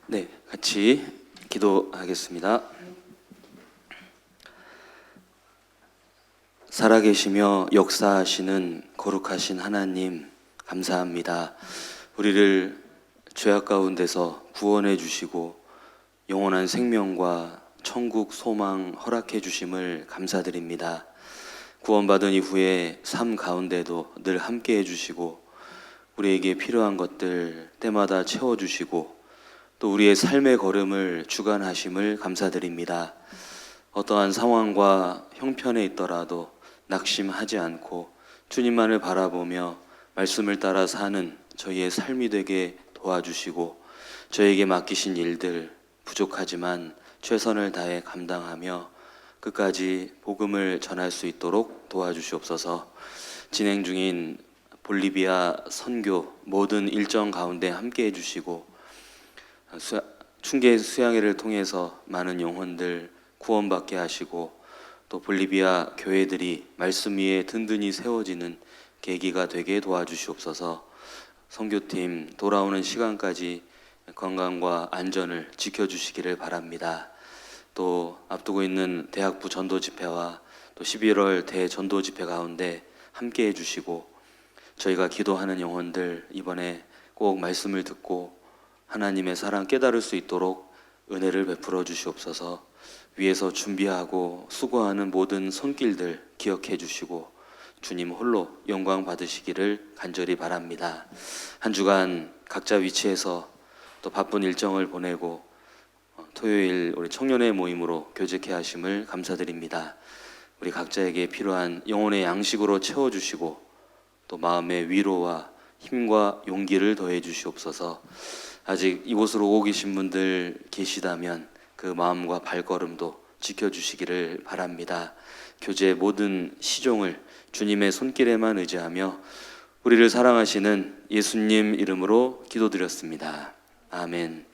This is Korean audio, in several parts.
네, 같이 기도하겠습니다. 살아계시며 역사하시는 거룩하신 하나님, 감사합니다. 우리를 죄악 가운데서 구원해 주시고 영원한 생명과 천국 소망 허락해 주심을 감사드립니다. 구원받은 이후에 삶 가운데도 늘 함께 해주시고 우리에게 필요한 것들 때마다 채워주시고 또 우리의 삶의 걸음을 주관하심을 감사드립니다. 어떠한 상황과 형편에 있더라도 낙심하지 않고 주님만을 바라보며 말씀을 따라 사는 저희의 삶이 되게 도와주시고 저에게 맡기신 일들 부족하지만 최선을 다해 감당하며 끝까지 복음을 전할 수 있도록 도와주시옵소서. 진행 중인 볼리비아 선교 모든 일정 가운데 함께 해주시고 충계 수양회를 통해서 많은 영혼들 구원받게 하시고 또 볼리비아 교회들이 말씀 위에 든든히 세워지는 계기가 되게 도와주시옵소서. 선교팀 돌아오는 시간까지 건강과 안전을 지켜주시기를 바랍니다. 또 앞두고 있는 대학부 전도 집회와 또 11월 대전도 집회 가운데 함께 해주시고 저희가 기도하는 영혼들 이번에 꼭 말씀을 듣고 하나님의 사랑 깨달을 수 있도록 은혜를 베풀어 주시옵소서. 위에서 준비하고 수고하는 모든 손길들 기억해 주시고 주님 홀로 영광 받으시기를 간절히 바랍니다. 한 주간 각자 위치에서 또 바쁜 일정을 보내고 토요일 우리 청년의 모임으로 교제케 하심을 감사드립니다. 우리 각자에게 필요한 영혼의 양식으로 채워주시고 또 마음의 위로와 힘과 용기를 더해 주시옵소서. 아직 이곳으로 오고 계신 분들 계시다면 그 마음과 발걸음도 지켜주시기를 바랍니다. 교제의 모든 시종을 주님의 손길에만 의지하며 우리를 사랑하시는 예수님 이름으로 기도드렸습니다. 아멘.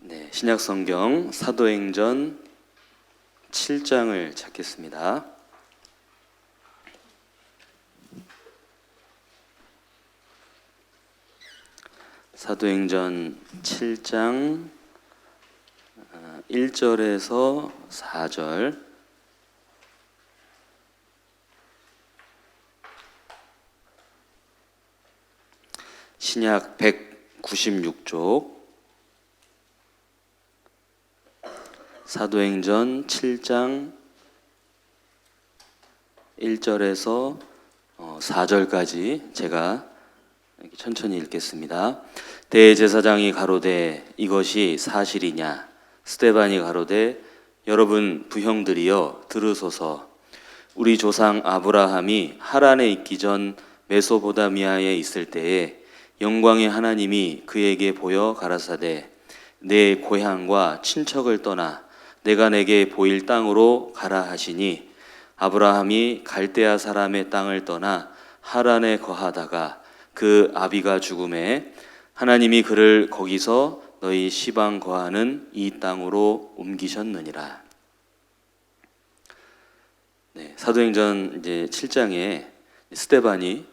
네, 신약성경 사도행전 7장을 찾겠습니다. 사도행전 7장 1절에서 4절. 신약 196쪽 사도행전 7장 1절에서 4절까지 제가 천천히 읽겠습니다. 대제사장이 가로되 이것이 사실이냐? 스데반이 가로되 여러분 부형들이여 들으소서. 우리 조상 아브라함이 하란에 있기 전 메소포다미아에 있을 때에 영광의 하나님이 그에게 보여 가라사대 내 고향과 친척을 떠나 내가 내게 보일 땅으로 가라 하시니 아브라함이 갈대아 사람의 땅을 떠나 하란에 거하다가 그 아비가 죽음에 하나님이 그를 거기서 너희 시방 거하는 이 땅으로 옮기셨느니라. 네, 사도행전 이제 7장에 스데반이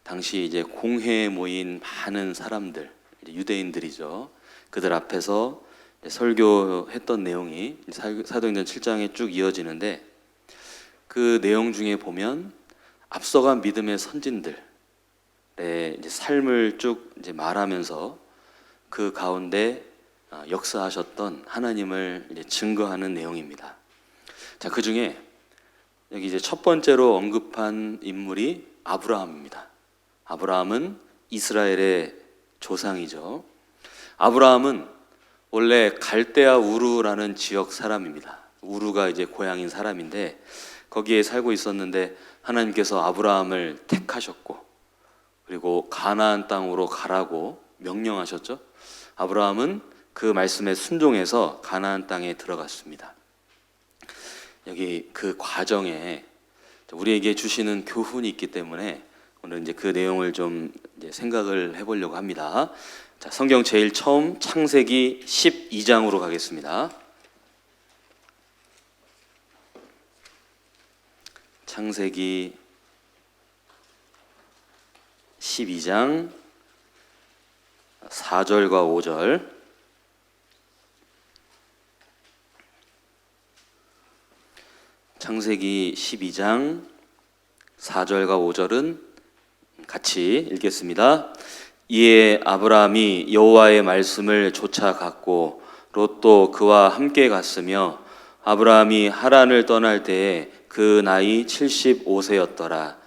당시 이제 공회에 모인 많은 사람들, 유대인들이죠. 그들 앞에서 설교했던 내용이 사도행전 7장에 쭉 이어지는데 그 내용 중에 보면 앞서간 믿음의 선진들의 이제 삶을 쭉 이제 말하면서 그 가운데 역사하셨던 하나님을 이제 증거하는 내용입니다. 자, 그 중에 여기 이제 첫 번째로 언급한 인물이 아브라함입니다. 아브라함은 이스라엘의 조상이죠. 아브라함은 원래 갈대아 우르라는 지역 사람입니다. 우르가 이제 고향인 사람인데 거기에 살고 있었는데 하나님께서 아브라함을 택하셨고 그리고 가나안 땅으로 가라고 명령하셨죠. 아브라함은 그 말씀에 순종해서 가나안 땅에 들어갔습니다. 여기 그 과정에 우리에게 주시는 교훈이 있기 때문에 오늘 이제 그 내용을 좀 이제 생각을 해보려고 합니다. 자, 성경 제일 처음 창세기 12장으로 가겠습니다. 창세기 12장 4절과 5절. 창세기 12장 4절과 5절은 같이 읽겠습니다. 이에 아브라함이 여호와의 말씀을 쫓아갔고 롯도 그와 함께 갔으며 아브라함이 하란을 떠날 때에 그 나이 75세였더라.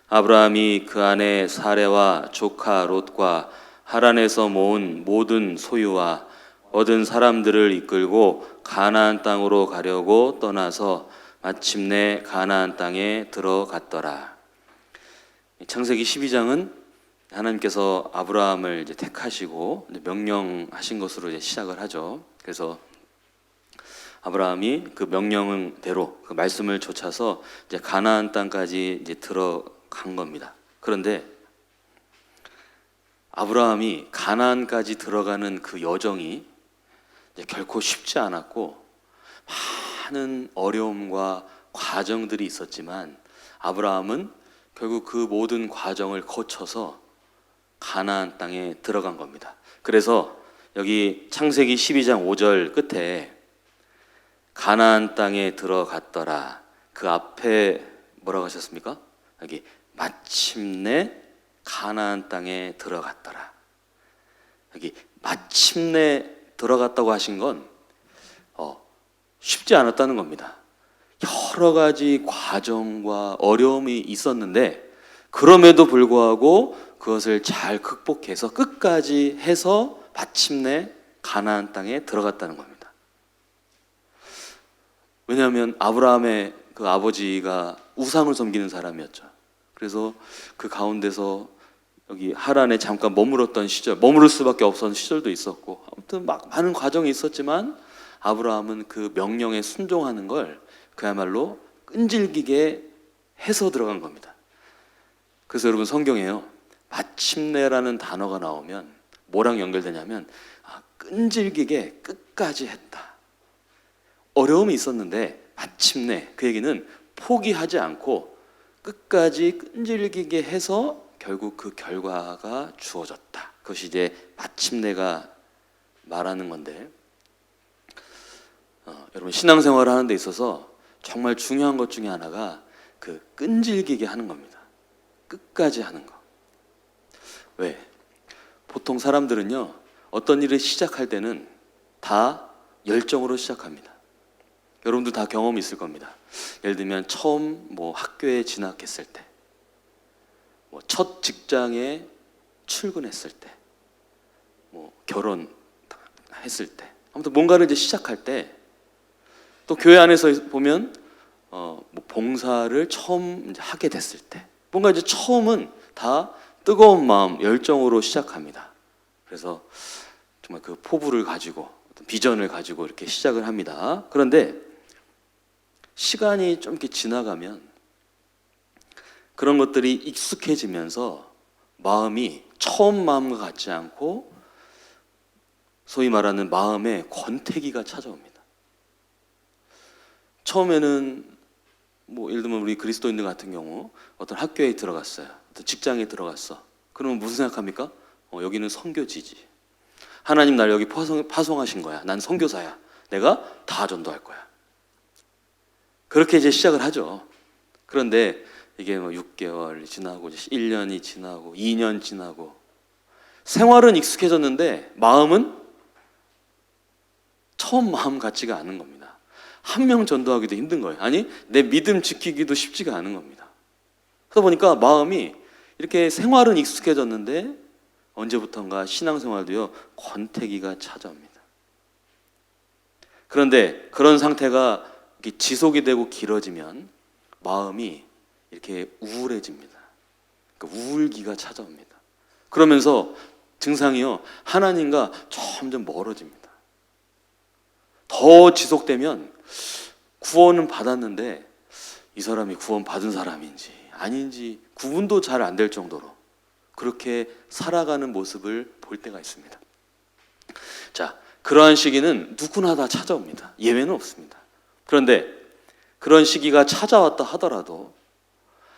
아브라함이 그 아내 사레와 조카 롯과 하란에서 모은 모든 소유와 얻은 사람들을 이끌고 가나안 땅으로 가려고 떠나서 마침내 가나안 땅에 들어갔더라. 창세기 12장은 하나님께서 아브라함을 이제 택하시고 명령하신 것으로 이제 시작을 하죠. 그래서 아브라함이 그 명령대로 그 말씀을 좇아서 이제 가나안 땅까지 이제 들어간 겁니다. 그런데 아브라함이 가나안까지 들어가는 그 여정이 이제 결코 쉽지 않았고 많은 어려움과 과정들이 있었지만 아브라함은 결국 그 모든 과정을 거쳐서 가나안 땅에 들어간 겁니다. 그래서 여기 창세기 12장 5절 끝에 가나안 땅에 들어갔더라. 그 앞에 뭐라고 하셨습니까? 여기 마침내 가나안 땅에 들어갔더라. 여기 마침내 들어갔다고 하신 건 쉽지 않았다는 겁니다. 여러 가지 과정과 어려움이 있었는데 그럼에도 불구하고 그것을 잘 극복해서 끝까지 해서 마침내 가나안 땅에 들어갔다는 겁니다. 왜냐하면 아브라함의 그 아버지가 우상을 섬기는 사람이었죠. 그래서 그 가운데서 여기 하란에 잠깐 머물었던 시절, 머무를 수밖에 없었던 시절도 있었고 아무튼 막 많은 과정이 있었지만 아브라함은 그 명령에 순종하는 걸 그야말로 끈질기게 해서 들어간 겁니다. 그래서 여러분 성경에요, 마침내라는 단어가 나오면 뭐랑 연결되냐면 끈질기게 끝까지 했다. 어려움이 있었는데 마침내, 그 얘기는 포기하지 않고 끝까지 끈질기게 해서 결국 그 결과가 주어졌다. 그것이 이제 마침내가 말하는 건데 여러분 신앙생활을 하는 데 있어서 정말 중요한 것 중에 하나가 그 끈질기게 하는 겁니다. 끝까지 하는 거. 왜? 보통 사람들은요, 어떤 일을 시작할 때는 다 열정으로 시작합니다. 여러분도 다 경험이 있을 겁니다. 예를 들면 처음 학교에 진학했을 때, 첫 직장에 출근했을 때, 결혼했을 때, 아무튼 뭔가를 이제 시작할 때, 또 교회 안에서 보면 봉사를 처음 이제 하게 됐을 때, 뭔가 이제 처음은 다 뜨거운 마음, 열정으로 시작합니다. 그래서 정말 그 포부를 가지고 비전을 가지고 이렇게 시작을 합니다. 그런데 시간이 좀 이렇게 지나가면 그런 것들이 익숙해지면서 마음이 처음 마음과 같지 않고 소위 말하는 마음의 권태기가 찾아옵니다. 처음에는 예를 들면 우리 그리스도인들 같은 경우 어떤 학교에 들어갔어요. 어떤 직장에 들어갔어. 그러면 무슨 생각합니까? 여기는 선교지지. 하나님 날 여기 파송하신 거야. 난 선교사야. 내가 다 전도할 거야. 그렇게 이제 시작을 하죠. 그런데 이게 6개월 지나고 1년이 지나고 2년 지나고 생활은 익숙해졌는데 마음은 처음 마음 같지가 않은 겁니다. 한 명 전도하기도 힘든 거예요. 아니, 내 믿음 지키기도 쉽지가 않은 겁니다. 그러다 보니까 마음이 이렇게 생활은 익숙해졌는데 언제부턴가 신앙생활도요, 권태기가 찾아옵니다. 그런데 그런 상태가 이렇게 지속이 되고 길어지면 마음이 이렇게 우울해집니다. 그러니까 우울기가 찾아옵니다. 그러면서 증상이요, 하나님과 점점 멀어집니다. 더 지속되면 구원은 받았는데 이 사람이 구원 받은 사람인지 아닌지 구분도 잘 안 될 정도로 그렇게 살아가는 모습을 볼 때가 있습니다. 자, 그러한 시기는 누구나 다 찾아옵니다. 예외는 없습니다. 그런데 그런 시기가 찾아왔다 하더라도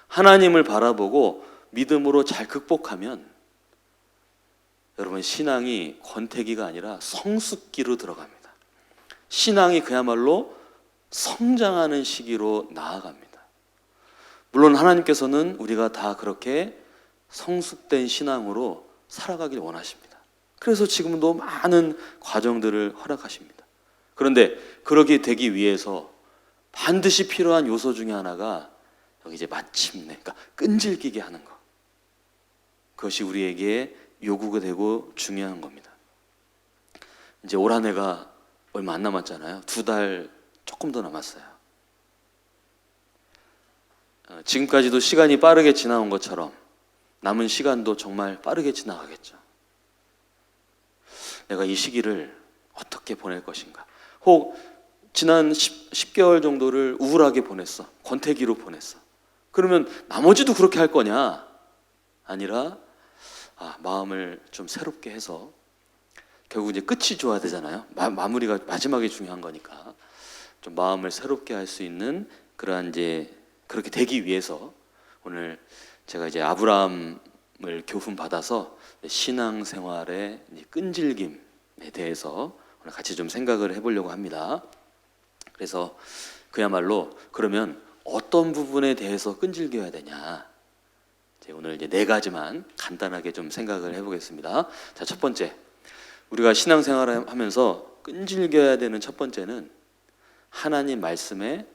하나님을 바라보고 믿음으로 잘 극복하면 여러분, 신앙이 권태기가 아니라 성숙기로 들어갑니다. 신앙이 그야말로 성장하는 시기로 나아갑니다. 물론 하나님께서는 우리가 다 그렇게 성숙된 신앙으로 살아가길 원하십니다. 그래서 지금도 많은 과정들을 허락하십니다. 그런데 그러게 되기 위해서 반드시 필요한 요소 중에 하나가 여기 이제 마침내, 그러니까 끈질기게 하는 것. 그것이 우리에게 요구가 되고 중요한 겁니다. 이제 올 한 해가 얼마 안 남았잖아요. 2달 조금 더 남았어요. 지금까지도 시간이 빠르게 지나온 것처럼 남은 시간도 정말 빠르게 지나가겠죠. 내가 이 시기를 어떻게 보낼 것인가? 혹 지난 10개월 정도를 우울하게 보냈어. 권태기로 보냈어. 그러면 나머지도 그렇게 할 거냐? 아니라 마음을 좀 새롭게 해서, 결국 이제 끝이 좋아야 되잖아요. 마무리가 마지막에 중요한 거니까 좀 마음을 새롭게 할 수 있는 그러한 이제 그렇게 되기 위해서 오늘 제가 이제 아브라함을 교훈 받아서 신앙생활의 끈질김에 대해서 오늘 같이 좀 생각을 해보려고 합니다. 그래서 그야말로 그러면 어떤 부분에 대해서 끈질겨야 되냐? 오늘 이제 4가지만 간단하게 좀 생각을 해보겠습니다. 자, 첫 번째, 우리가 신앙생활을 하면서 끈질겨야 되는 첫 번째는 하나님 말씀에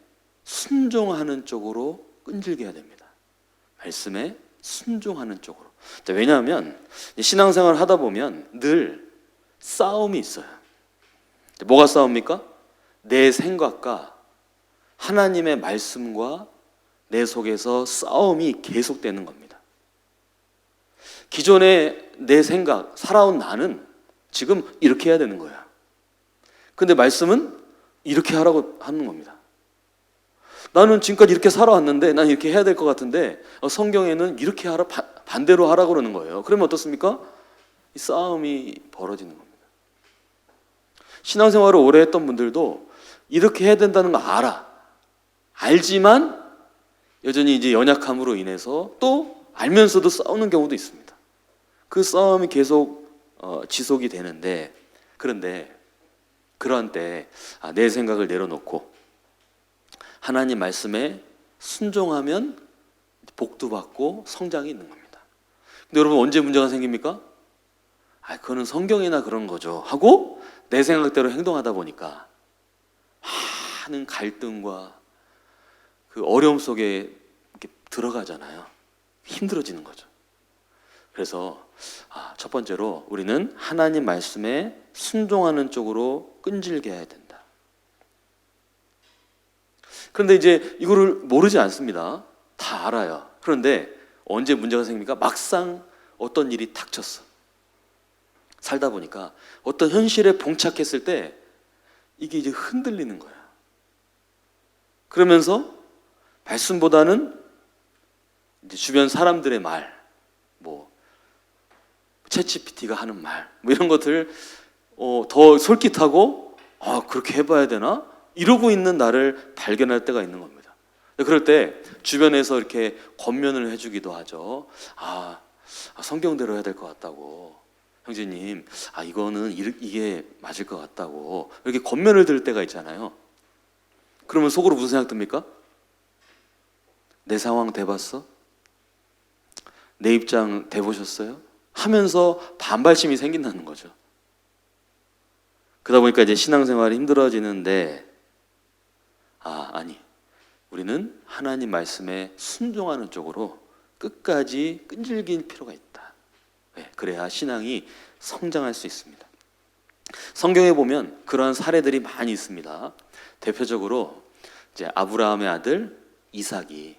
순종하는 쪽으로 끈질겨야 됩니다. 말씀에 순종하는 쪽으로. 자, 왜냐하면 신앙생활을 하다 보면 늘 싸움이 있어요. 뭐가 싸웁니까? 내 생각과 하나님의 말씀과 내 속에서 싸움이 계속되는 겁니다. 기존의 내 생각, 살아온 나는 지금 이렇게 해야 되는 거야. 근데 말씀은 이렇게 하라고 하는 겁니다. 나는 지금까지 이렇게 살아왔는데 난 이렇게 해야 될 것 같은데 성경에는 이렇게 하라, 반대로 하라고 그러는 거예요. 그러면 어떻습니까? 이 싸움이 벌어지는 겁니다. 신앙생활을 오래 했던 분들도 이렇게 해야 된다는 거 알지만 여전히 이제 연약함으로 인해서 또 알면서도 싸우는 경우도 있습니다. 그 싸움이 계속 지속이 되는데, 그런데 그러한 때 내 생각을 내려놓고 하나님 말씀에 순종하면 복도 받고 성장이 있는 겁니다. 근데 여러분, 언제 문제가 생깁니까? 그거는 성경이나 그런 거죠 하고 내 생각대로 행동하다 보니까 많은 갈등과 그 어려움 속에 이렇게 들어가잖아요. 힘들어지는 거죠. 그래서 첫 번째로 우리는 하나님 말씀에 순종하는 쪽으로 끈질겨야 된다. 그런데 이제 이거를 모르지 않습니다. 다 알아요. 그런데 언제 문제가 생깁니까? 막상 어떤 일이 닥쳤어. 살다 보니까 어떤 현실에 봉착했을 때 이게 이제 흔들리는 거야. 그러면서 말씀보다는 이제 주변 사람들의 말, 챗GPT가 하는 말, 이런 것들 더 솔깃하고 그렇게 해봐야 되나? 이러고 있는 나를 발견할 때가 있는 겁니다. 그럴 때 주변에서 이렇게 권면을 해주기도 하죠. 성경대로 해야 될 것 같다고. 형제님, 이거는 이게 맞을 것 같다고. 이렇게 권면을 들을 때가 있잖아요. 그러면 속으로 무슨 생각 듭니까? 내 상황 돼봤어? 내 입장 돼보셨어요? 하면서 반발심이 생긴다는 거죠. 그러다 보니까 이제 신앙생활이 힘들어지는데, 아니, 우리는 하나님 말씀에 순종하는 쪽으로 끝까지 끈질길 필요가 있다. 그래야 신앙이 성장할 수 있습니다. 성경에 보면 그러한 사례들이 많이 있습니다. 대표적으로 이제 아브라함의 아들 이삭이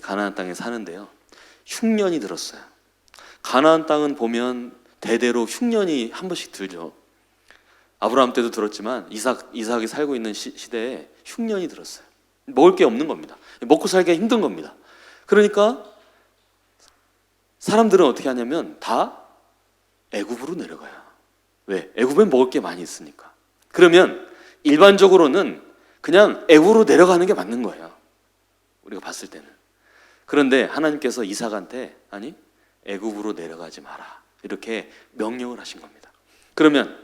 가나안 땅에 사는데요. 흉년이 들었어요. 가나안 땅은 보면 대대로 흉년이 한 번씩 들죠. 아브라함 때도 들었지만 이삭이 살고 있는 시대에 흉년이 들었어요. 먹을 게 없는 겁니다. 먹고 살기가 힘든 겁니다. 그러니까 사람들은 어떻게 하냐면 다 애굽으로 내려가요. 왜? 애굽엔 먹을 게 많이 있으니까. 그러면 일반적으로는 그냥 애굽으로 내려가는 게 맞는 거예요. 우리가 봤을 때는. 그런데 하나님께서 이삭한테 애굽으로 내려가지 마라. 이렇게 명령을 하신 겁니다. 그러면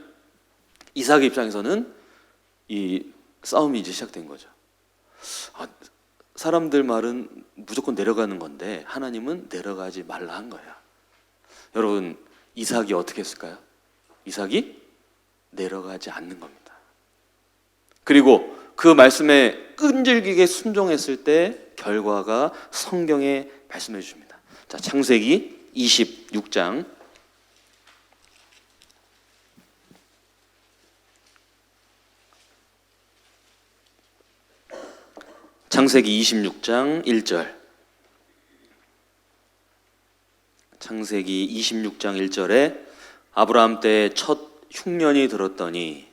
이삭의 입장에서는 이 싸움이 이제 시작된 거죠. 사람들 말은 무조건 내려가는 건데 하나님은 내려가지 말라 한 거야. 여러분, 이삭이 어떻게 했을까요? 이삭이 내려가지 않는 겁니다. 그리고 그 말씀에 끈질기게 순종했을 때 결과가 성경에 말씀해 주십니다. 자, 창세기 26장 창세기 26장 1절. 창세기 26장 1절에 아브라함 때 첫 흉년이 들었더니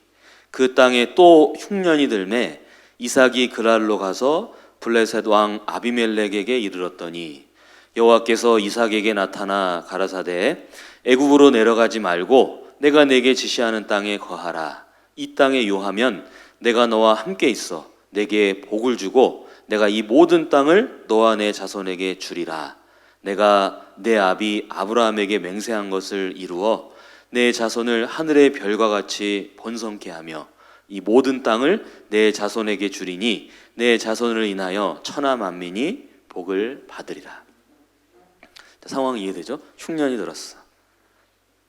그 땅에 또 흉년이 들매 이삭이 그랄로 가서 블레셋 왕 아비멜렉에게 이르렀더니 여호와께서 이삭에게 나타나 가라사대 애굽으로 내려가지 말고 내가 내게 지시하는 땅에 거하라. 이 땅에 요하면 내가 너와 함께 있어 내게 복을 주고 내가 이 모든 땅을 너와 내 자손에게 주리라. 내가 내 아비 아브라함에게 맹세한 것을 이루어 내 자손을 하늘의 별과 같이 번성케 하며 이 모든 땅을 내 자손에게 주리니 내 자손을 인하여 천하 만민이 복을 받으리라. 상황이 이해되죠? 흉년이 들었어.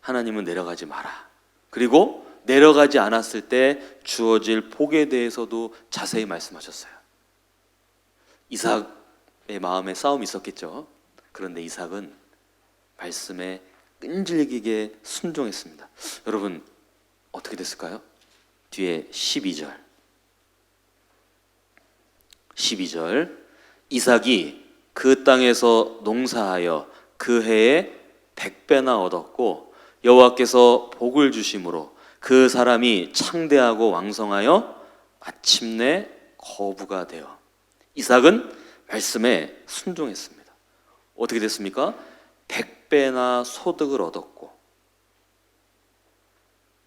하나님은 내려가지 마라. 그리고 내려가지 않았을 때 주어질 복에 대해서도 자세히 말씀하셨어요. 이삭의 마음에 싸움이 있었겠죠. 그런데 이삭은 말씀에 끈질기게 순종했습니다. 여러분, 어떻게 됐을까요? 뒤에 12절 이삭이 그 땅에서 농사하여 그 해에 100배나 얻었고 여호와께서 복을 주심으로 그 사람이 창대하고 왕성하여 마침내 거부가 되어 이삭은 말씀에 순종했습니다. 어떻게 됐습니까? 100배나 소득을 얻었고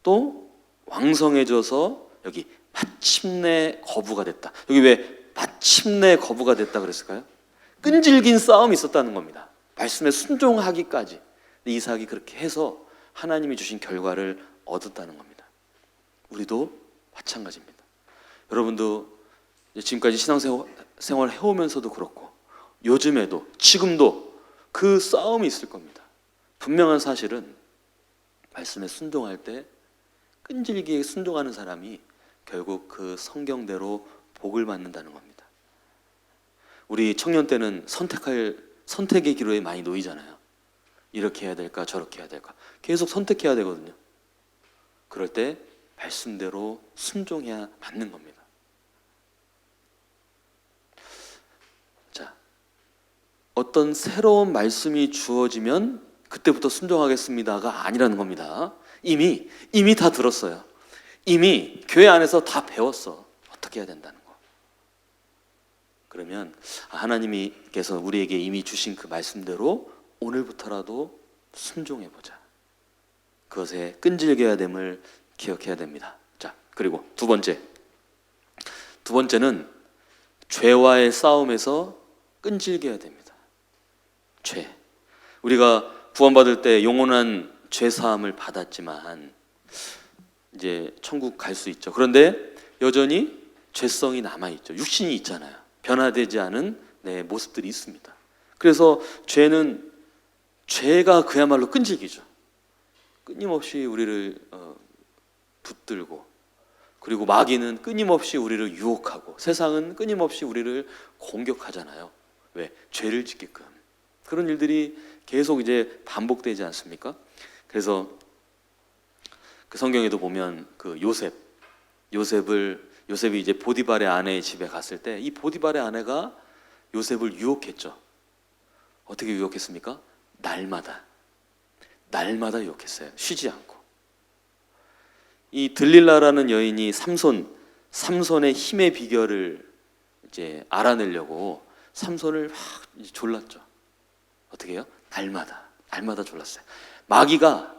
또 왕성해져서 여기 마침내 거부가 됐다. 여기 왜 마침내 거부가 됐다 그랬을까요? 끈질긴 싸움이 있었다는 겁니다. 말씀에 순종하기까지. 이삭이 그렇게 해서 하나님이 주신 결과를 얻었다는 겁니다. 우리도 마찬가지입니다. 여러분도 지금까지 신앙생활 해오면서도 그렇고 요즘에도 지금도 그 싸움이 있을 겁니다. 분명한 사실은 말씀에 순종할 때 끈질기게 순종하는 사람이 결국 그 성경대로 복을 받는다는 겁니다. 우리 청년 때는 선택의 기로에 많이 놓이잖아요. 이렇게 해야 될까 저렇게 해야 될까 계속 선택해야 되거든요. 그럴 때 말씀대로 순종해야 맞는 겁니다. 자, 어떤 새로운 말씀이 주어지면 그때부터 순종하겠습니다가 아니라는 겁니다. 이미 다 들었어요. 이미 교회 안에서 다 배웠어. 어떻게 해야 된다는 거. 그러면 하나님께서 우리에게 이미 주신 그 말씀대로 오늘부터라도 순종해보자. 그것에 끈질겨야 됨을 기억해야 됩니다. 자, 그리고 두 번째는 죄와의 싸움에서 끈질겨야 됩니다. 죄. 우리가 구원받을 때 영원한 죄 사함을 받았지만 이제 천국 갈 수 있죠. 그런데 여전히 죄성이 남아 있죠. 육신이 있잖아요. 변화되지 않은 내 모습들이 있습니다. 그래서 죄가 그야말로 끈질기죠. 끊임없이 우리를 붙들고, 그리고 마귀는 끊임없이 우리를 유혹하고, 세상은 끊임없이 우리를 공격하잖아요. 왜? 죄를 짓게끔. 그런 일들이 계속 이제 반복되지 않습니까? 그래서 그 성경에도 보면 그 요셉이 이제 보디발의 아내의 집에 갔을 때 이 보디발의 아내가 요셉을 유혹했죠. 어떻게 유혹했습니까? 날마다 유혹했어요. 쉬지 않고. 이 들릴라라는 여인이 삼손의 힘의 비결을 이제 알아내려고 삼손을 막 졸랐죠. 어떻게 해요? 날마다 졸랐어요. 마귀가,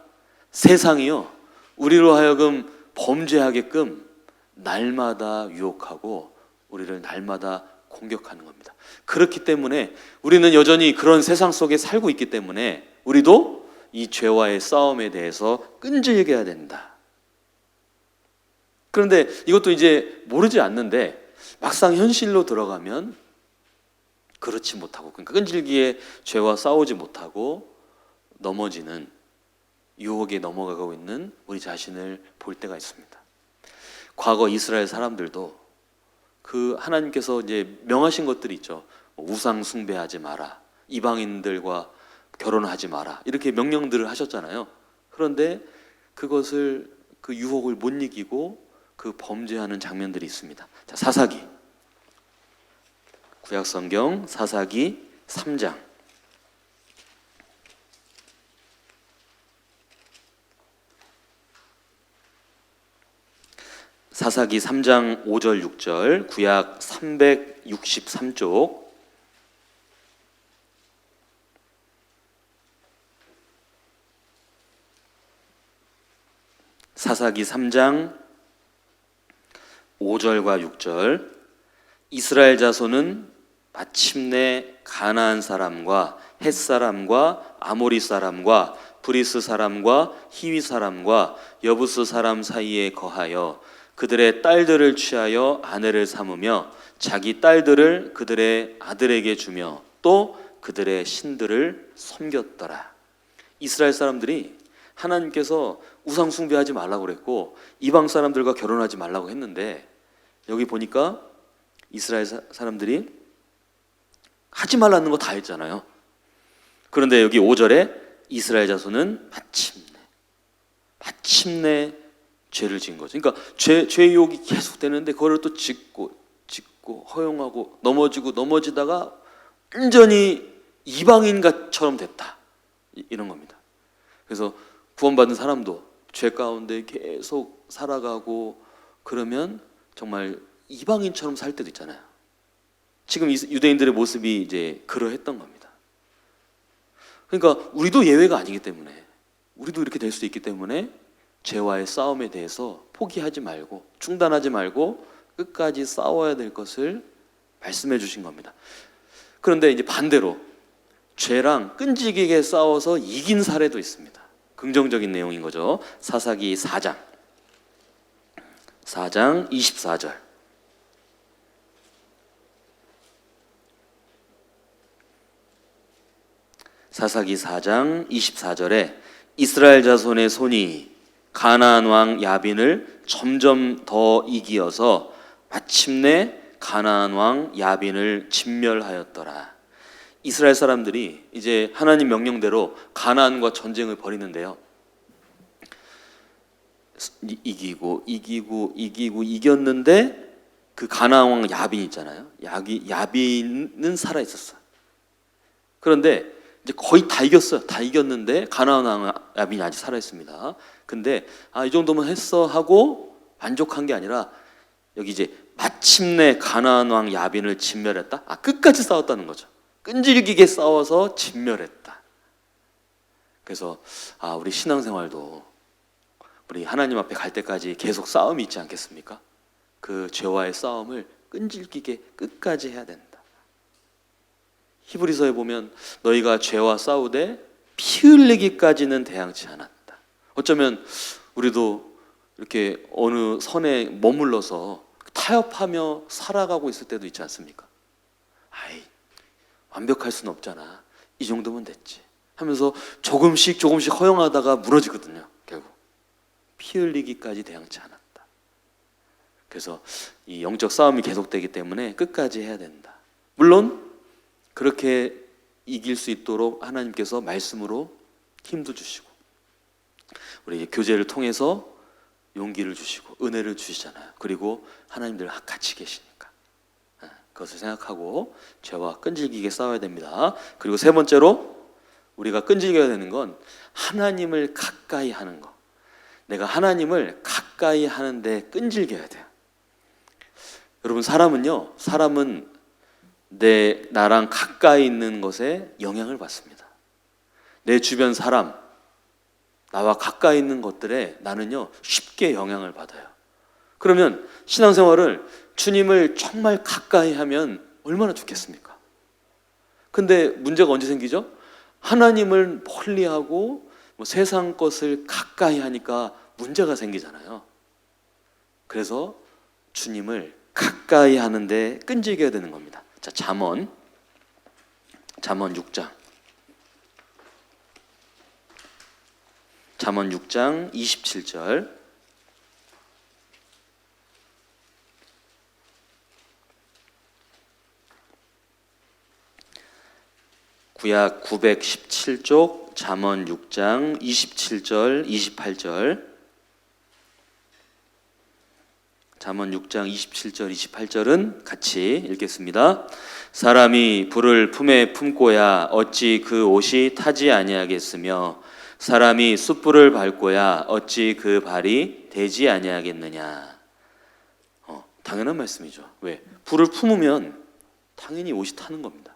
세상이요, 우리로 하여금 범죄하게끔 날마다 유혹하고 우리를 날마다 공격하는 겁니다. 그렇기 때문에 우리는 여전히 그런 세상 속에 살고 있기 때문에 우리도 이 죄와의 싸움에 대해서 끈질겨야 된다. 그런데 이것도 이제 모르지 않는데 막상 현실로 들어가면 그렇지 못하고, 그러니까 끈질기게 죄와 싸우지 못하고 넘어지는, 유혹에 넘어가고 있는 우리 자신을 볼 때가 있습니다. 과거 이스라엘 사람들도 그 하나님께서 이제 명하신 것들이 있죠. 우상 숭배하지 마라, 이방인들과 결혼하지 마라, 이렇게 명령들을 하셨잖아요. 그런데 그것을, 그 유혹을 못 이기고 그 범죄하는 장면들이 있습니다. 자, 사사기, 구약성경 사사기 3장. 사사기 3장 5절 6절, 구약 363쪽. 사사기 3장 5절과 6절. 이스라엘 자손은 마침내 가나안 사람과 헷 사람과 아모리 사람과 브리스 사람과 히위 사람과 여부스 사람 사이에 거하여 그들의 딸들을 취하여 아내를 삼으며 자기 딸들을 그들의 아들에게 주며 또 그들의 신들을 섬겼더라. 이스라엘 사람들이 하나님께서 우상 숭배하지 말라고 그랬고 이방 사람들과 결혼하지 말라고 했는데, 여기 보니까 이스라엘 사람들이 하지 말라는 거 다 했잖아요. 그런데 여기 5절에 이스라엘 자손은 마침내 죄를 지은 거죠. 그러니까 죄 유혹이 계속 되는데 그거를 또 짓고 허용하고 넘어지다가 완전히 이방인처럼 됐다, 이런 겁니다. 그래서 구원받은 사람도 죄 가운데 계속 살아가고 그러면 정말 이방인처럼 살 때도 있잖아요. 지금 유대인들의 모습이 이제 그러했던 겁니다. 그러니까 우리도 예외가 아니기 때문에, 우리도 이렇게 될 수 있기 때문에 죄와의 싸움에 대해서 포기하지 말고 중단하지 말고 끝까지 싸워야 될 것을 말씀해 주신 겁니다. 그런데 이제 반대로 죄랑 끈질기게 싸워서 이긴 사례도 있습니다. 긍정적인 내용인 거죠. 사사기 4장 24절. 사사기 4장 24절에 이스라엘 자손의 손이 가나안 왕 야빈을 점점 더 이기어서 마침내 가나안 왕 야빈을 진멸하였더라. 이스라엘 사람들이 이제 하나님 명령대로 가나안과 전쟁을 벌이는데요, 이기고 이겼는데 그 가나안 왕 야빈 있잖아요. 야빈은 살아 있었어요. 그런데 이제 거의 다 이겼어요. 다 이겼는데 가나안 왕 야빈이 아직 살아 있습니다. 근데 이 정도면 했어 하고 만족한 게 아니라 여기 이제 마침내 가나안 왕 야빈을 진멸했다. 끝까지 싸웠다는 거죠. 끈질기게 싸워서 진멸했다. 그래서 우리 신앙생활도 우리 하나님 앞에 갈 때까지 계속 싸움이 있지 않겠습니까? 그 죄와의 싸움을 끈질기게 끝까지 해야 된다. 히브리서에 보면 너희가 죄와 싸우되 피 흘리기까지는 대항치 않았다. 어쩌면 우리도 이렇게 어느 선에 머물러서 타협하며 살아가고 있을 때도 있지 않습니까? 완벽할 수는 없잖아, 이 정도면 됐지 하면서 조금씩 허용하다가 무너지거든요. 결국 피 흘리기까지 대항치 않았다. 그래서 이 영적 싸움이 계속되기 때문에 끝까지 해야 된다. 물론 그렇게 이길 수 있도록 하나님께서 말씀으로 힘도 주시고 우리 교제를 통해서 용기를 주시고 은혜를 주시잖아요. 그리고 하나님들 같이 계시니까 그것을 생각하고 죄와 끈질기게 싸워야 됩니다. 그리고 세 번째로 우리가 끈질겨야 되는 건 하나님을 가까이 하는 거. 내가 하나님을 가까이 하는데 끈질겨야 돼요. 여러분, 사람은 나랑 가까이 있는 것에 영향을 받습니다. 내 주변 사람, 나와 가까이 있는 것들에 나는요 쉽게 영향을 받아요. 그러면 신앙생활을 주님을 정말 가까이 하면 얼마나 좋겠습니까? 근데 문제가 언제 생기죠? 하나님을 멀리하고 뭐 세상 것을 가까이 하니까 문제가 생기잖아요. 그래서 주님을 가까이 하는데 끈질겨야 되는 겁니다. 자, 잠언 6장. 잠언 6장 27절. 구약 917쪽 잠언 6장 27절 28절. 잠언 6장 27절 28절은 같이 읽겠습니다. 사람이 불을 품에 품고야 어찌 그 옷이 타지 아니하겠으며 사람이 숯불을 밟고야 어찌 그 발이 되지 아니하겠느냐. 당연한 말씀이죠. 왜? 불을 품으면 당연히 옷이 타는 겁니다.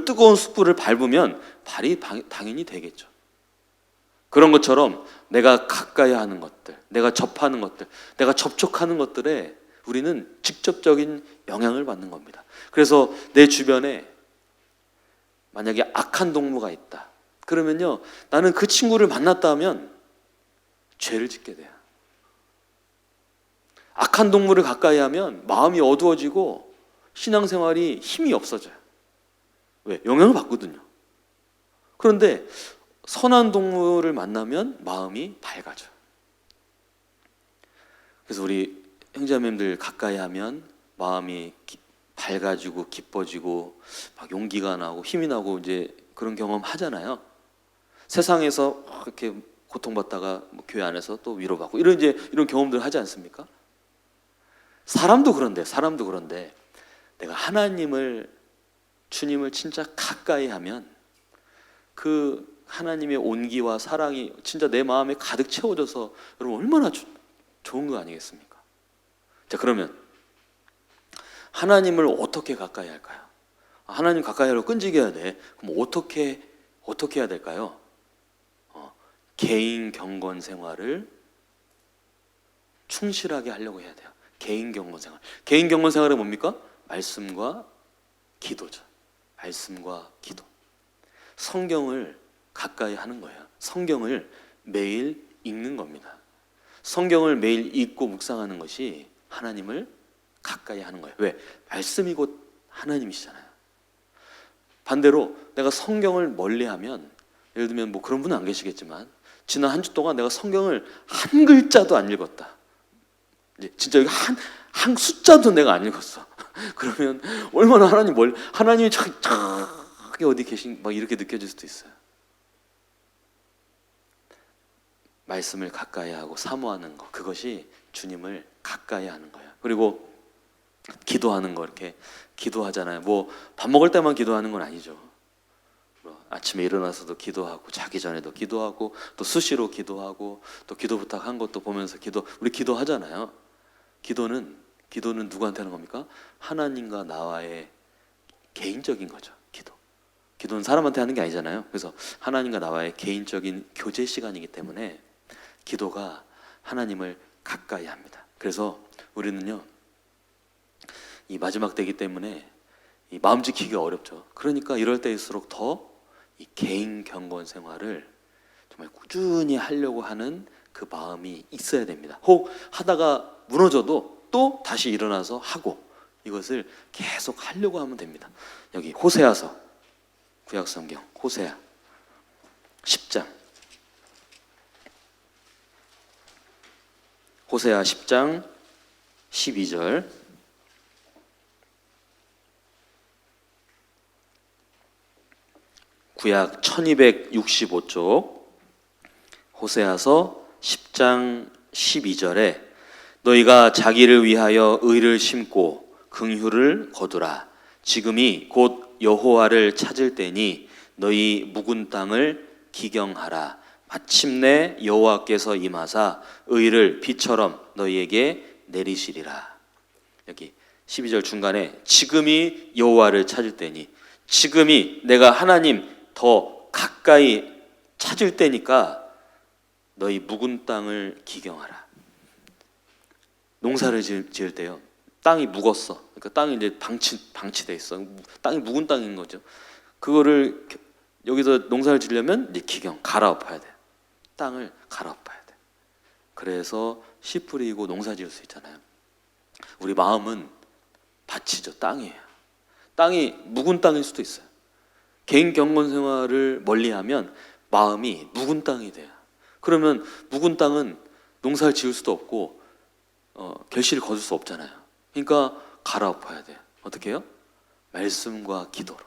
뜨거운 숯불을 밟으면 발이 당연히 되겠죠. 그런 것처럼 내가 가까이 하는 것들, 내가 접하는 것들, 내가 접촉하는 것들에 우리는 직접적인 영향을 받는 겁니다. 그래서 내 주변에 만약에 악한 동무가 있다. 그러면요, 나는 그 친구를 만났다 하면 죄를 짓게 돼요. 악한 동물을 가까이 하면 마음이 어두워지고 신앙생활이 힘이 없어져요. 왜? 영향을 받거든요. 그런데 선한 동물을 만나면 마음이 밝아져요. 그래서 우리 형제자매님들 가까이 하면 마음이 밝아지고 기뻐지고 막 용기가 나고 힘이 나고 이제 그런 경험 하잖아요. 세상에서 이렇게 고통받다가 뭐 교회 안에서 또 위로받고 이런 경험들 하지 않습니까? 사람도 그런데 내가 주님을 진짜 가까이 하면 그 하나님의 온기와 사랑이 진짜 내 마음에 가득 채워져서 여러분 얼마나 좋은 거 아니겠습니까? 자, 그러면 하나님을 어떻게 가까이 할까요? 하나님 가까이 하려고 끈질겨야 돼. 그럼 어떻게 해야 될까요? 개인 경건 생활을 충실하게 하려고 해야 돼요. 개인 경건 생활. 개인 경건 생활은 뭡니까? 말씀과 기도죠. 말씀과 기도. 성경을 가까이 하는 거예요. 성경을 매일 읽는 겁니다. 성경을 매일 읽고 묵상하는 것이 하나님을 가까이 하는 거예요. 왜? 말씀이 곧 하나님이시잖아요. 반대로 내가 성경을 멀리하면, 예를 들면 뭐 그런 분은 안 계시겠지만 지난 한 주 동안 내가 성경을 한 글자도 안 읽었다. 이제 진짜 여기 한 숫자도 내가 안 읽었어. 그러면 얼마나 하나님이 저기 어디 계신 막 이렇게 느껴질 수도 있어요. 말씀을 가까이 하고 사모하는 것, 그것이 주님을 가까이 하는 거예요. 그리고 기도하는 거, 이렇게 기도하잖아요. 뭐 밥 먹을 때만 기도하는 건 아니죠. 아침에 일어나서도 기도하고, 자기 전에도 기도하고, 또 수시로 기도하고, 또 기도 부탁한 것도 보면서 우리 기도하잖아요. 기도는 누구한테 하는 겁니까? 하나님과 나와의 개인적인 거죠. 기도는 사람한테 하는 게 아니잖아요. 그래서 하나님과 나와의 개인적인 교제 시간이기 때문에 기도가 하나님을 가까이 합니다. 그래서 우리는요, 이 마지막 때이기 때문에 이 마음 지키기가 어렵죠. 그러니까 이럴 때일수록 더 이 개인 경건 생활을 정말 꾸준히 하려고 하는 그 마음이 있어야 됩니다. 혹 하다가 무너져도 또 다시 일어나서 하고, 이것을 계속 하려고 하면 됩니다. 여기 호세아서, 구약성경 호세아 10장, 호세아 10장 12절. 구약 1265쪽 호세아서 10장 12절에 너희가 자기를 위하여 의를 심고 긍휼을 거두라. 지금이 곧 여호와를 찾을 때니 너희 묵은 땅을 기경하라. 마침내 여호와께서 임하사 의를 비처럼 너희에게 내리시리라. 여기 12절 중간에 지금이 여호와를 찾을 때니, 지금이 내가 하나님 더 가까이 찾을 때니까 너희 묵은 땅을 기경하라. 농사를 지을 때요, 땅이 묵었어. 그러니까 땅이 이제 방치돼 있어. 땅이 묵은 땅인 거죠. 그거를 여기서 농사를 지려면 이제 기경 갈아엎어야 돼. 땅을 갈아엎어야 돼. 그래서 씨 뿌리고 농사 지을 수 있잖아요. 우리 마음은 밭이죠. 땅이에요. 땅이 묵은 땅일 수도 있어요. 개인 경건 생활을 멀리하면 마음이 묵은 땅이 돼요. 그러면 묵은 땅은 농사를 지을 수도 없고 결실을 거둘 수 없잖아요. 그러니까 갈아엎어야 돼요. 어떻게 해요? 말씀과 기도로.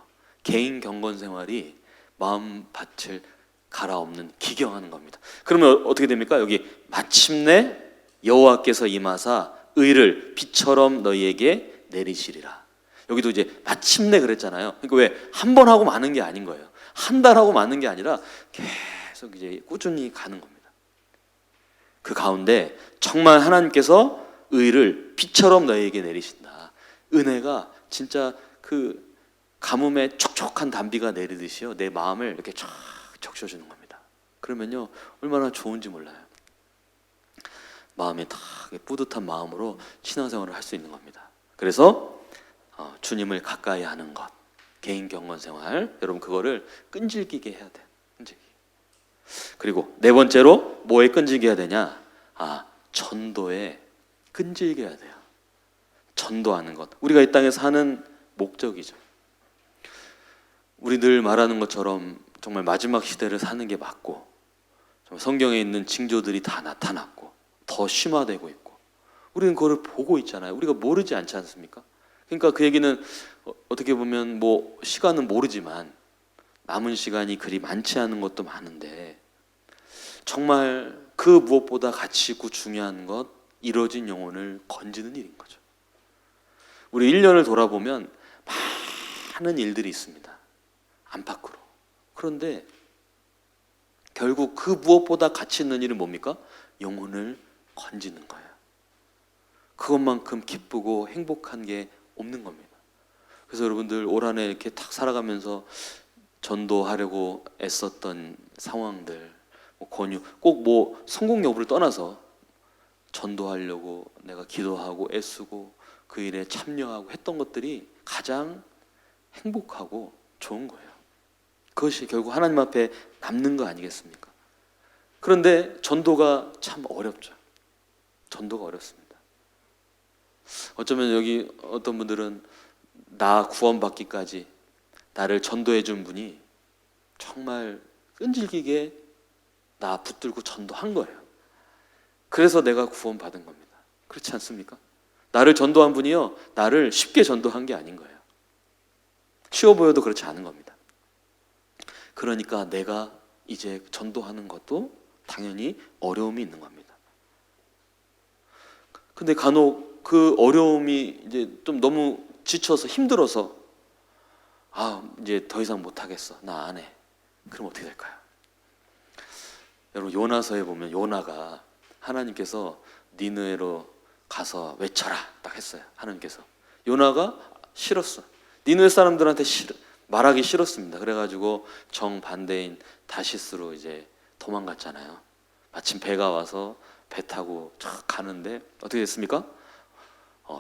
개인 경건 생활이 마음 밭을 갈아엎는 기경하는 겁니다. 그러면 어떻게 됩니까? 여기 마침내 여호와께서 임하사 의를 비처럼 너희에게 내리시리라. 여기도 이제 마침내 그랬잖아요. 그러니까 왜 한 번 하고 마는 게 아닌 거예요. 한 달 하고 마는 게 아니라 계속 이제 꾸준히 가는 겁니다. 그 가운데 정말 하나님께서 의를 비처럼 너희에게 내리신다. 은혜가 진짜 그 가뭄에 촉촉한 단비가 내리듯이요, 내 마음을 이렇게 쫙 적셔주는 겁니다. 그러면요 얼마나 좋은지 몰라요. 마음이 다 뿌듯한 마음으로 신앙생활을 할 수 있는 겁니다. 그래서 주님을 가까이 하는 것, 개인 경건 생활, 여러분 그거를 끈질기게 해야 돼요. 끈질기게. 그리고 네 번째로 뭐에 끈질게 해야 되냐? 전도에 끈질게 해야 돼요. 전도하는 것, 우리가 이 땅에 사는 목적이죠. 우리 늘 말하는 것처럼 정말 마지막 시대를 사는 게 맞고, 성경에 있는 징조들이 다 나타났고 더 심화되고 있고, 우리는 그거를 보고 있잖아요. 우리가 모르지 않지 않습니까? 그러니까 그 얘기는 어떻게 보면 뭐 시간은 모르지만 남은 시간이 그리 많지 않은 것도 많은데, 정말 그 무엇보다 가치 있고 중요한 것, 이루어진 영혼을 건지는 일인 거죠. 우리 1년을 돌아보면 많은 일들이 있습니다. 안팎으로. 그런데 결국 그 무엇보다 가치 있는 일은 뭡니까? 영혼을 건지는 거예요. 그것만큼 기쁘고 행복한 게 없는 겁니다. 그래서 여러분들 올 한 해 이렇게 탁 살아가면서 전도하려고 애썼던 상황들, 권유, 꼭 뭐 성공 여부를 떠나서 전도하려고 내가 기도하고 애쓰고 그 일에 참여하고 했던 것들이 가장 행복하고 좋은 거예요. 그것이 결국 하나님 앞에 남는 거 아니겠습니까? 그런데 전도가 참 어렵죠. 전도가 어렵습니다. 어쩌면 여기 어떤 분들은 나 구원받기까지 나를 전도해 준 분이 정말 끈질기게 나 붙들고 전도한 거예요. 그래서 내가 구원받은 겁니다. 그렇지 않습니까? 나를 전도한 분이요, 나를 쉽게 전도한 게 아닌 거예요. 쉬워 보여도 그렇지 않은 겁니다. 그러니까 내가 이제 전도하는 것도 당연히 어려움이 있는 겁니다. 근데 간혹 그 어려움이 이제 좀 너무 지쳐서 힘들어서 이제 더 이상 못하겠어, 나 안 해. 그럼 어떻게 될까요? 여러분 요나서에 보면 요나가 하나님께서 니느웨로 가서 외쳐라 딱 했어요. 하나님께서. 요나가 싫었어. 니느웨 사람들한테 말하기 싫었습니다. 그래가지고 정반대인 다시스로 이제 도망갔잖아요. 마침 배가 와서 배 타고 쫙 가는데 어떻게 됐습니까?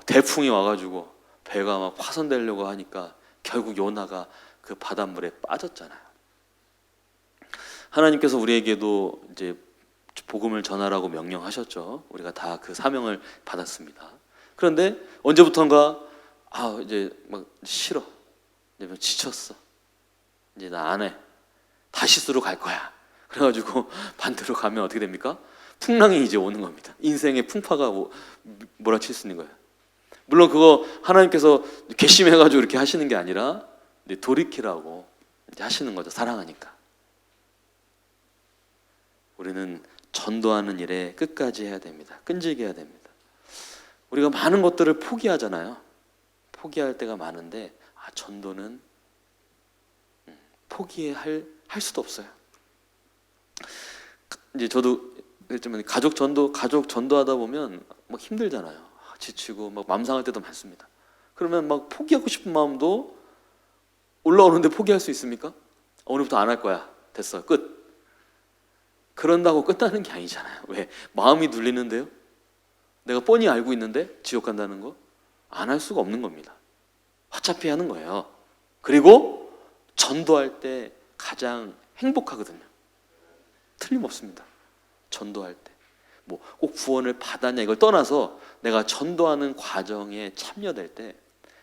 대풍이 와가지고 배가 막 파손되려고 하니까 결국 요나가 그 바닷물에 빠졌잖아요. 하나님께서 우리에게도 이제 복음을 전하라고 명령하셨죠. 우리가 다 그 사명을 받았습니다. 그런데 언제부턴가 이제 막 싫어, 이제 지쳤어, 이제 나 안 해, 다시스로 갈 거야. 그래가지고 반대로 가면 어떻게 됩니까? 풍랑이 이제 오는 겁니다. 인생의 풍파가 몰아칠 수 있는 거예요. 물론 그거 하나님께서 괘씸해가지고 이렇게 하시는 게 아니라 돌이키라고 이제 하시는 거죠. 사랑하니까. 우리는 전도하는 일에 끝까지 해야 됩니다. 끈질게 해야 됩니다. 우리가 많은 것들을 포기하잖아요. 포기할 때가 많은데 전도는 포기할 수도 없어요. 이제 저도 그랬지만 가족 전도하다 보면 막 힘들잖아요. 지치고 막 맘상할 때도 많습니다. 그러면 막 포기하고 싶은 마음도 올라오는데 포기할 수 있습니까? 오늘부터 안 할 거야. 됐어. 끝. 그런다고 끝나는 게 아니잖아요. 왜? 마음이 눌리는데요? 내가 뻔히 알고 있는데 지옥 간다는 거? 안 할 수가 없는 겁니다. 어차피 하는 거예요. 그리고 전도할 때 가장 행복하거든요. 틀림없습니다. 전도할 때. 뭐 꼭 구원을 받았냐 이걸 떠나서 내가 전도하는 과정에 참여될 때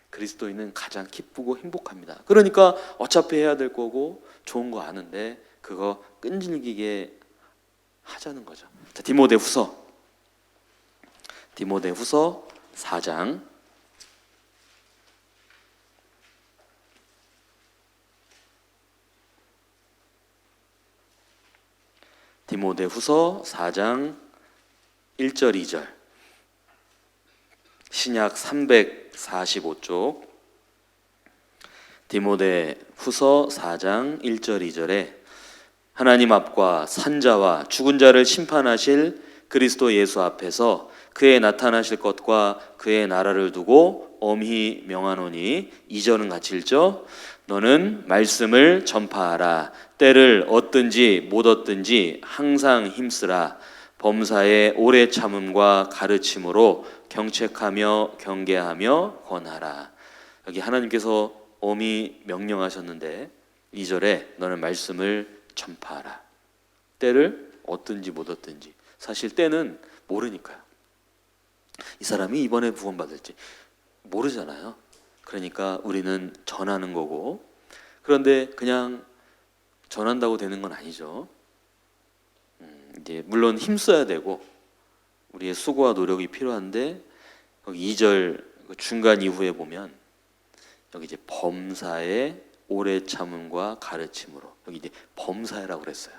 그리스도인은 가장 기쁘고 행복합니다. 그러니까 어차피 해야 될 거고 좋은 거 아는데 그거 끈질기게 하자는 거죠. 자, 디모데후서 4장 1절 2절 신약 345쪽 디모데후서 4장 1절 2절에 하나님 앞과 산자와 죽은 자를 심판하실 그리스도 예수 앞에서 그의 나타나실 것과 그의 나라를 두고 엄히 명하노니 2절은 같이 읽죠. 너는 말씀을 전파하라. 때를 얻든지 못 얻든지 항상 힘쓰라. 범사에 오래 참음과 가르침으로 경책하며 경계하며 권하라. 여기 하나님께서 엄히 명령하셨는데 2절에 너는 말씀을 전파하라. 때를 얻든지 못 얻든지. 사실 때는 모르니까요. 이 사람이 이번에 구원받을지 모르잖아요. 그러니까 우리는 전하는 거고, 그런데 그냥 전한다고 되는 건 아니죠. 이제 물론 힘써야 되고 우리의 수고와 노력이 필요한데 여기 2절 중간 이후에 보면 여기 이제 범사에 오래 참음과 가르침으로, 여기 이제 범사라고 그랬어요.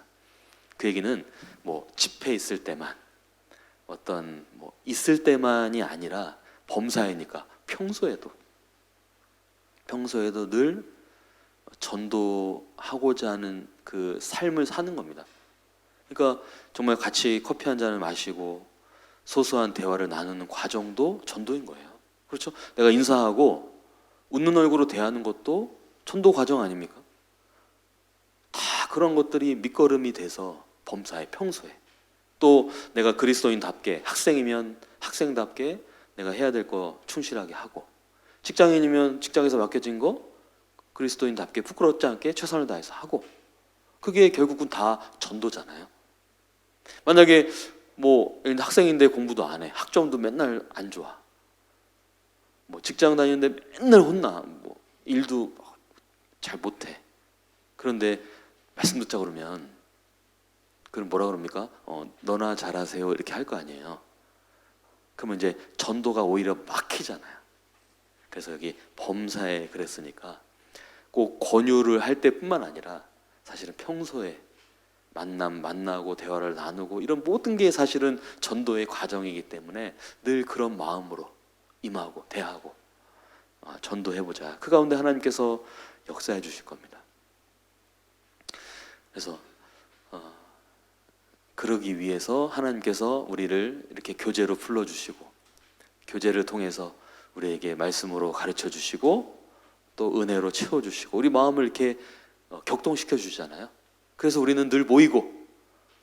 그 얘기는 뭐 집회 있을 때만, 어떤 뭐 있을 때만이 아니라 범사이니까 평소에도 늘 전도하고자 하는 그 삶을 사는 겁니다. 그러니까 정말 같이 커피 한 잔을 마시고 소소한 대화를 나누는 과정도 전도인 거예요. 그렇죠? 내가 인사하고 웃는 얼굴로 대하는 것도 전도 과정 아닙니까? 다 그런 것들이 밑거름이 돼서 범사에, 평소에, 또 내가 그리스도인답게, 학생이면 학생답게 내가 해야 될 거 충실하게 하고, 직장인이면 직장에서 맡겨진 거 그리스도인답게 부끄럽지 않게 최선을 다해서 하고, 그게 결국은 다 전도잖아요. 만약에 뭐 학생인데 공부도 안 해, 학점도 맨날 안 좋아, 뭐 직장 다니는데 맨날 혼나, 뭐 일도 잘 못해, 그런데 말씀 듣자 그러면 그럼 뭐라 그럽니까? 너나 잘하세요 이렇게 할 거 아니에요. 그러면 이제 전도가 오히려 막히잖아요. 그래서 여기 범사에 그랬으니까 꼭 권유를 할 때뿐만 아니라 사실은 평소에 만나고 대화를 나누고 이런 모든 게 사실은 전도의 과정이기 때문에 늘 그런 마음으로 임하고 대하고 전도해보자. 그 가운데 하나님께서 역사해 주실 겁니다. 그래서 그러기 위해서 하나님께서 우리를 이렇게 교제로 불러주시고, 교제를 통해서 우리에게 말씀으로 가르쳐 주시고 또 은혜로 채워주시고 우리 마음을 이렇게 격동시켜 주잖아요. 그래서 우리는 늘 모이고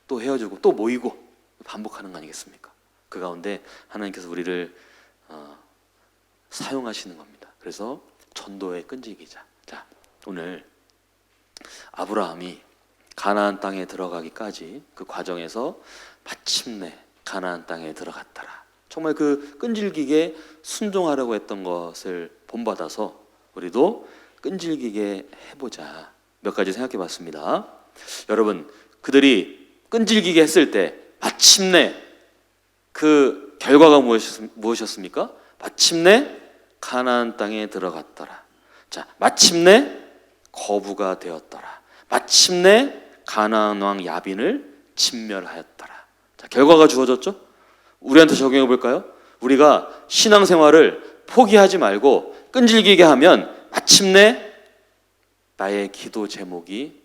또 헤어지고 또 모이고 반복하는 거 아니겠습니까? 그 가운데 하나님께서 우리를 사용하시는 겁니다. 그래서 전도에 끈질기자. 자, 오늘 아브라함이 가나안 땅에 들어가기까지 그 과정에서 마침내 가나안 땅에 들어갔더라. 정말 그 끈질기게 순종하려고 했던 것을 본받아서 우리도 끈질기게 해보자. 몇 가지 생각해 봤습니다. 여러분, 그들이 끈질기게 했을 때 마침내 그 결과가 무엇이었습니까? 마침내 가나안 땅에 들어갔더라. 자, 마침내 거부가 되었더라. 마침내 가나안 왕 야빈을 진멸하였더라. 자, 결과가 주어졌죠? 우리한테 적용해 볼까요? 우리가 신앙생활을 포기하지 말고 끈질기게 하면 마침내 나의 기도 제목이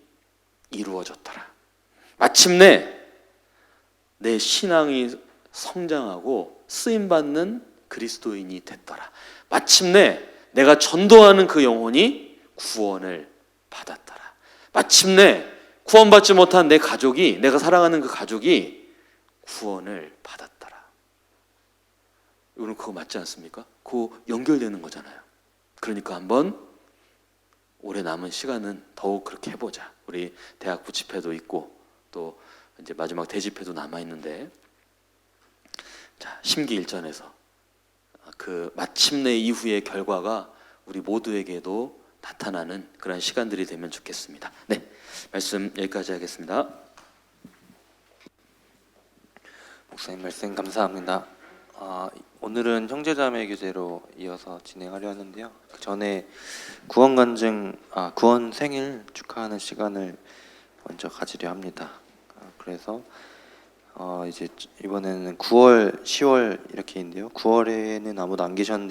이루어졌더라. 마침내 내 신앙이 성장하고 쓰임받는 그리스도인이 됐더라. 마침내 내가 전도하는 그 영혼이 구원을 받았더라. 마침내 구원받지 못한 내 가족이, 내가 사랑하는 그 가족이 구원을 받았더라. 이거는 그거 맞지 않습니까? 그거 연결되는 거잖아요. 그러니까 한번 올해 남은 시간은 더욱 그렇게 해보자. 우리 대학부 집회도 있고 또 이제 마지막 대집회도 남아 있는데, 자, 심기일전에서 그 마침내 이후의 결과가 우리 모두에게도 나타나는 그런 시간들이 되면 좋겠습니다. 네, 말씀 여기까지 하겠습니다. 목사님 말씀 감사합니다. 오늘은 형제자매 교제로 이어서 진행하려 하는데요. 그 전에 구원 생일 축하하는 시간을 먼저 가지려 합니다. 그래서 이제 이번에는 9월, 10월 이렇게 있는데요. 9월에는 아무도 안 계셨는데